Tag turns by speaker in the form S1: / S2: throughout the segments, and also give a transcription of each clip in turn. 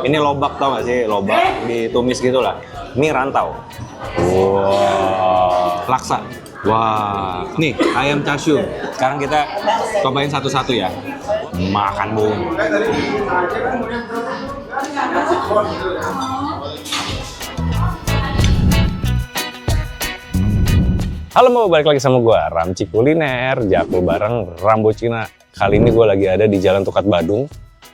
S1: Ini lobak, tau gak sih? Lobak ditumis gitu lah. Mie rantau. Wow. Laksa. Wah. Nih, ayam chashu. Sekarang kita cobain satu-satu ya. Makan, Bung. Halo, mau balik lagi sama gue, Ramci Kuliner, Jakul bareng Rambo Cina. Kali ini gue lagi ada di Jalan Tukat Badung,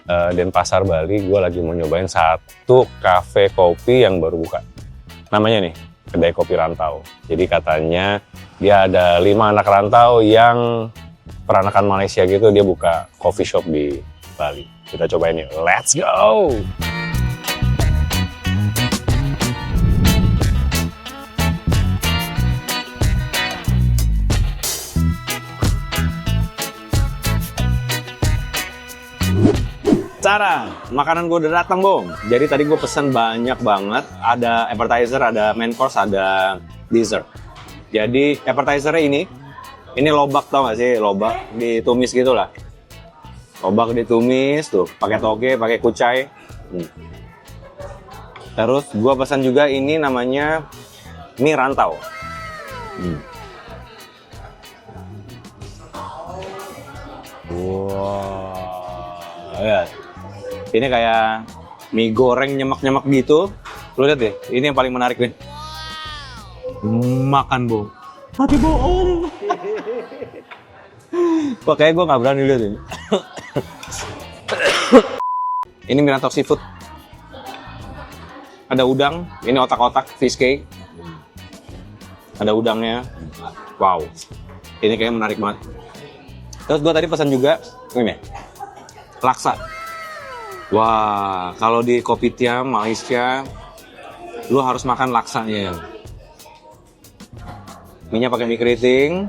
S1: Denpasar, Bali. Gue lagi mau nyobain satu kafe kopi yang baru buka. Namanya nih, Kedai Kopi Rantau. Jadi katanya dia ada 5 anak rantau yang peranakan Malaysia gitu, dia buka coffee shop di Bali. Kita cobain yuk, let's go! Cara, makanan gue udah datang, Bung. Jadi tadi gue pesan banyak banget. Ada appetizer, ada main course, ada dessert. Jadi appetizernya ini lobak, tau gak sih? Lobak ditumis gitu lah. Lobak ditumis tuh, pakai toge, pakai kucai. Terus gue pesan juga ini namanya mie rantau. Wow, lihat. Ini kayak mie goreng nyemak-nyemak gitu. Lu lihat deh, ini yang paling menarik nih. Makan, Bu. Mati bohong. Pokoknya gue nggak berani lihat ini. Ini mie rantau seafood. Ada udang, ini otak-otak fish cake. Ada udangnya. Wow, ini kayaknya menarik banget. Terus gue tadi pesan juga ini, laksa. Wah, kalau di Kopitiam Malaysia, lu harus makan laksanya. Mie-nya pakai mie keriting,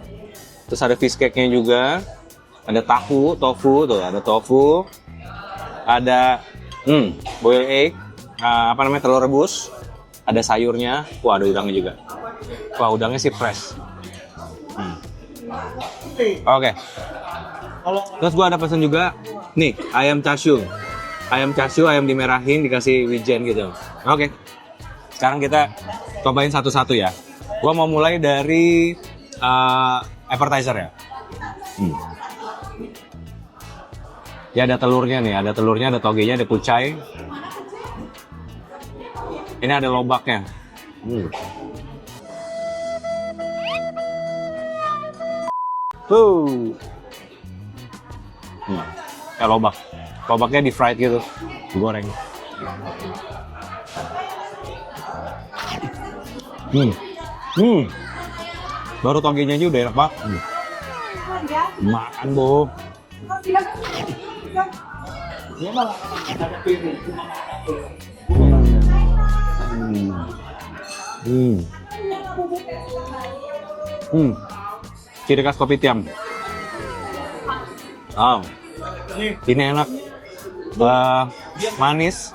S1: terus ada fish cake-nya juga, ada tofu tuh, ada tofu, ada boiled egg, telur rebus, ada sayurnya, wah ada udangnya juga. Wah, udangnya sih fresh. Oke. Terus gua ada pesan juga, nih ayam chashu. Ayam chashu, ayam dimerahin, dikasih wijen gitu. Oke. Sekarang kita cobain satu-satu ya. Gua mau mulai dari appetizer ya. Ya ada telurnya nih, ada togenya, ada kucai. Ini ada lobaknya. Ya lobak. Lobaknya di fried gitu, digoreng. Baru togenya aja udah enak banget. Makan, Bu. Ciri khas Kopitiam. Oh, ini enak. Manis,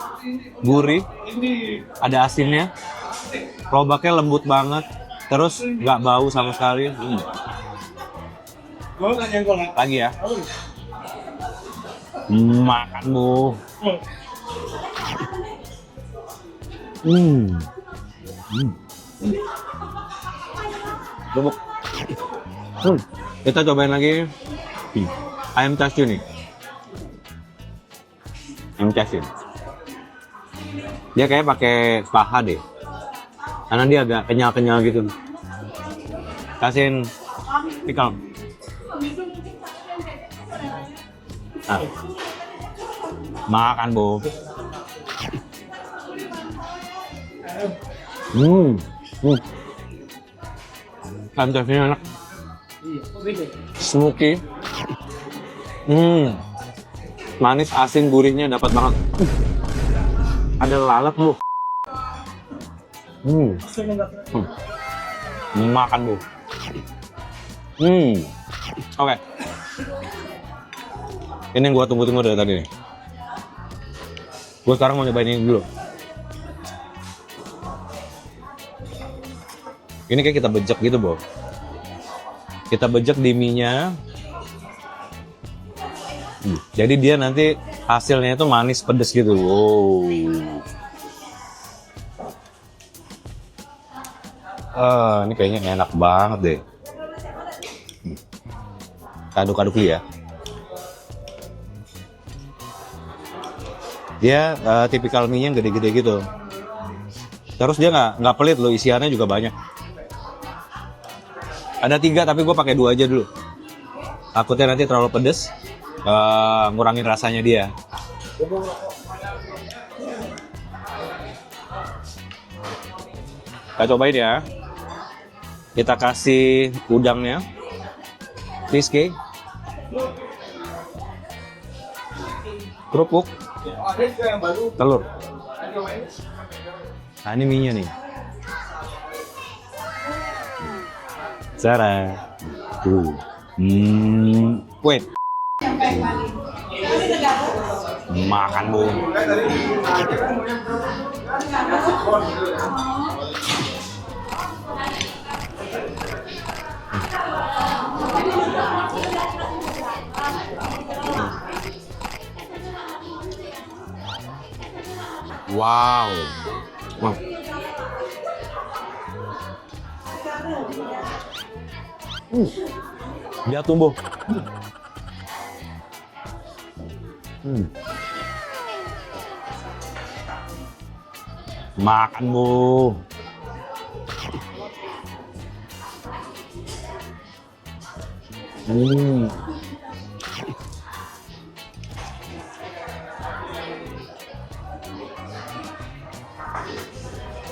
S1: gurih, ada asinnya, lobaknya lembut banget, terus nggak bau sama sekali. Lagi ya, makan, Bu. Lembut. Kita cobain lagi ayam chashu nih. Ayam chashu. Dia kayak pakai paha deh. Karena dia agak kenyal-kenyal gitu. Kasihin pickle. Nah. Makan, Bu. Ayam chashu enak. Smoky. Manis, asin, gurihnya dapat banget. Ada lalap, Bu. Makan, Bu. Oke. Ini yang gua tunggu-tunggu dari tadi nih. Gua sekarang mau nyobain ini dulu. Ini kayak kita bejek gitu, Bu. Kita bejek di mie-nya.
S2: Jadi dia nanti hasilnya itu manis pedes gitu. Wow. Ini kayaknya enak banget deh. Aduk-aduk dulu ya. Dia tipikal mie yang gede-gede gitu. Terus dia nggak pelit loh, isiannya juga banyak. Ada 3 tapi gue pakai 2 aja dulu. Takutnya nanti terlalu pedes, ngurangin rasanya dia. Kita cobain ya. Kita kasih udangnya, cheesecake, kerupuk, telur. Nah ini mie-nya nih. Cara. Wait. Makan bu. Wow. Wow. Dia tumbuh. Makan bu.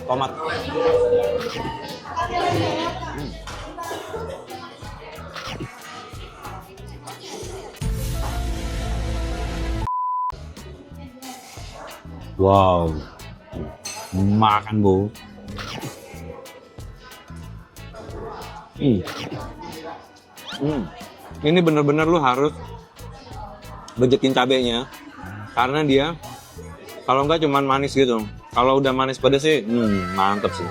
S2: Tomat. Wow. Makan bu. Ini bener-bener lu harus bejekin cabenya, karena dia kalau enggak cuman manis gitu. Kalau udah manis pedas sih, mantep sih.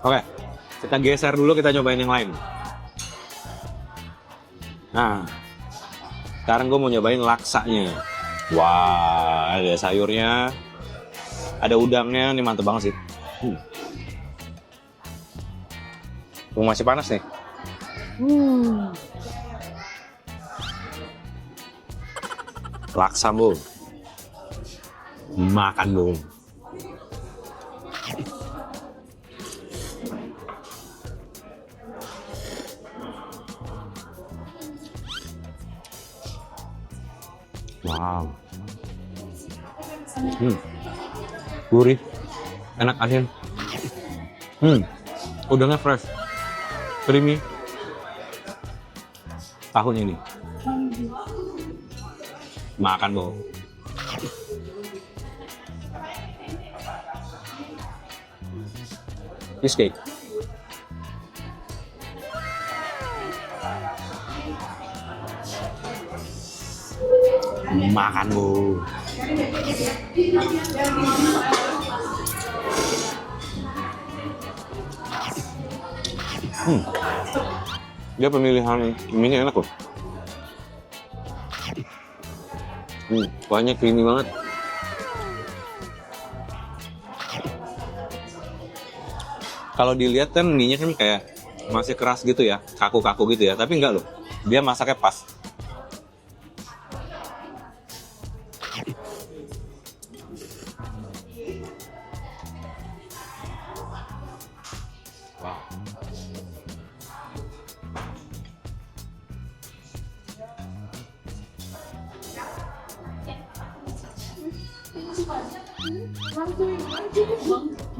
S2: Oke, kita geser dulu, kita cobain yang lain. Nah, sekarang gue mau nyobain laksanya. Wah, ada sayurnya, ada udangnya, ini mantep banget sih. Masih panas nih. Laksa bu. Makan bu. Wow. Gurih, enak, asin. Udangnya fresh, creamy. Tahunya ini. Makan bu. Cheesecake. Makan bu. Dia pemilihan mie-nya enak loh. Banyak creamy banget. Kalau dilihat kan mie-nya kan kayak masih keras gitu ya, kaku-kaku gitu ya, tapi enggak loh. Dia masaknya pas. Wow.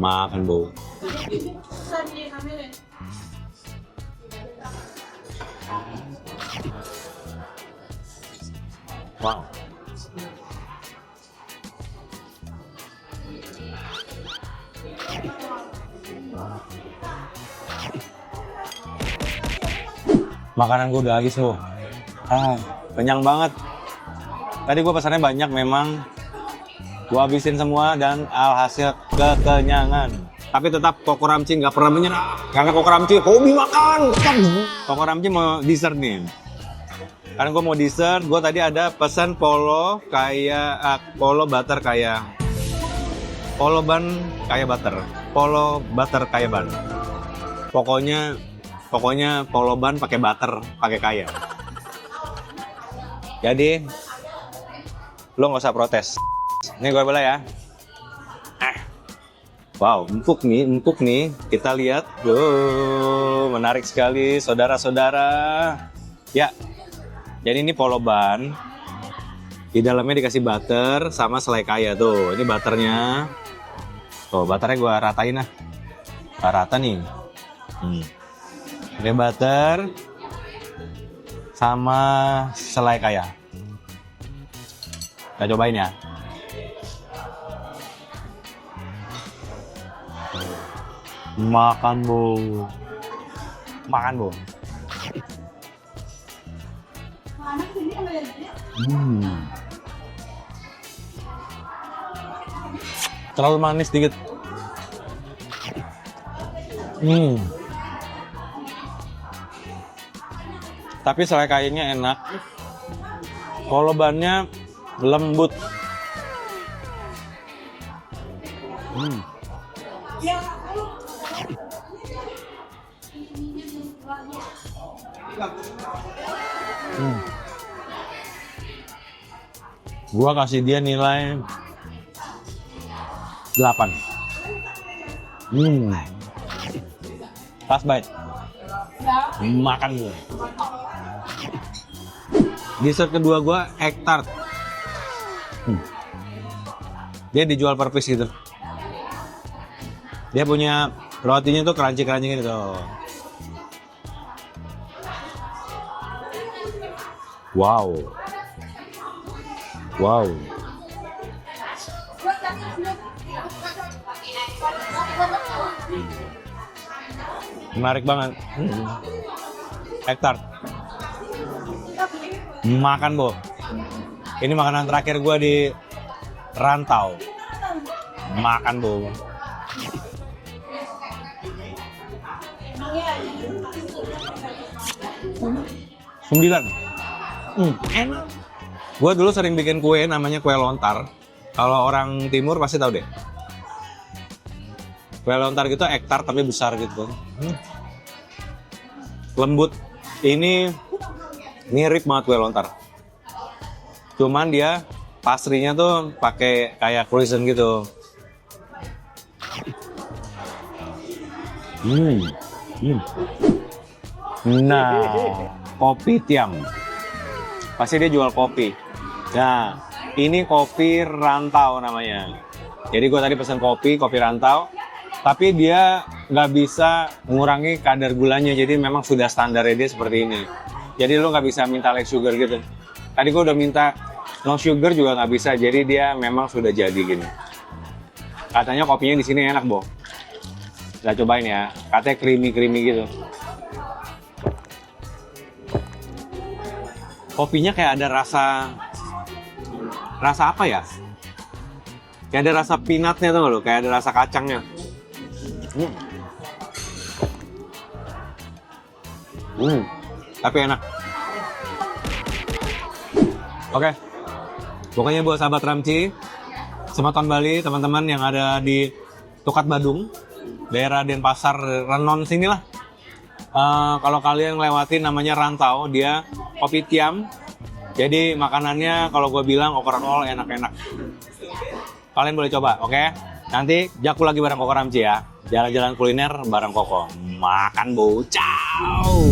S2: Makan bu. Wow. Makanan gue udah habis bu. Kenyang banget. Tadi gue pesannya banyak memang. Gue habisin semua dan alhasil kekenyangan. Tapi tetap Koko Ramchi nggak pernah menyerah. Karena Koko Ramchi hobi makan. Koko Ramchi mau dessert nih. Karena gue mau dessert, gue tadi ada pesan polo butter kayak polo ban kayak butter. Polo butter kayak ban. Pokoknya polo ban pakai butter, pakai kaya. Jadi lo nggak usah protes. Ini gue bela ya. Wow, empuk nih. Kita lihat. Menarik sekali, saudara-saudara. Ya, jadi ini polo ban. Di dalamnya dikasih butter sama selai kaya tuh. Ini butternya. Tuh, butternya gue ratain lah. Rata nih. Ini butter sama selai kaya. Kita cobain ya. Makan bu. Terlalu manis dikit. Tapi selai kayanya enak. Polo bannya lembut. Gua kasih dia nilai 8. Pas bite. Makan gue. Dessert kedua gua egg tart. Dia dijual per piece gitu. Dia punya rotinya tuh crunchy gitu. Wow. Menarik banget. Egg tart. Makan, Bu. Ini makanan terakhir gue di rantau. Makan, Bu. Sembilan. Enak. Gue dulu sering bikin kue namanya kue lontar. Kalau orang timur pasti tahu deh. Kue lontar gitu egg tart tapi besar gitu. Lembut. Ini mirip banget kue lontar. Cuman dia pastrinya tuh pakai kayak croissant gitu. Nah, kopi tiam. Pasti dia jual kopi. Nah, ini kopi rantau namanya. Jadi gue tadi pesan kopi rantau. Tapi dia nggak bisa mengurangi kadar gulanya. Jadi memang sudah standarnya dia seperti ini. Jadi lo nggak bisa minta less sugar gitu. Tadi gue udah minta no sugar juga nggak bisa. Jadi dia memang sudah jadi gini. Katanya kopinya di sini enak, Bo. Kita cobain ya. Katanya creamy gitu. Kopinya kayak ada rasa apa ya? Kayak ada rasa peanutnya tuh lo, kayak ada rasa kacangnya. Tapi enak. Oke. Pokoknya buat sahabat Ramchi, Sematon Bali, teman-teman yang ada di Tukat Badung, daerah Denpasar, Renon sinilah. Kalau kalian lewatin namanya rantau, dia kopi tiam. Jadi makanannya kalau gue bilang overall enak-enak. Kalian boleh coba, oke? Nanti Jaku lagi bareng Koko Ramchi ya. Jalan-jalan kuliner bareng Koko. Makan, Bu. Ciao.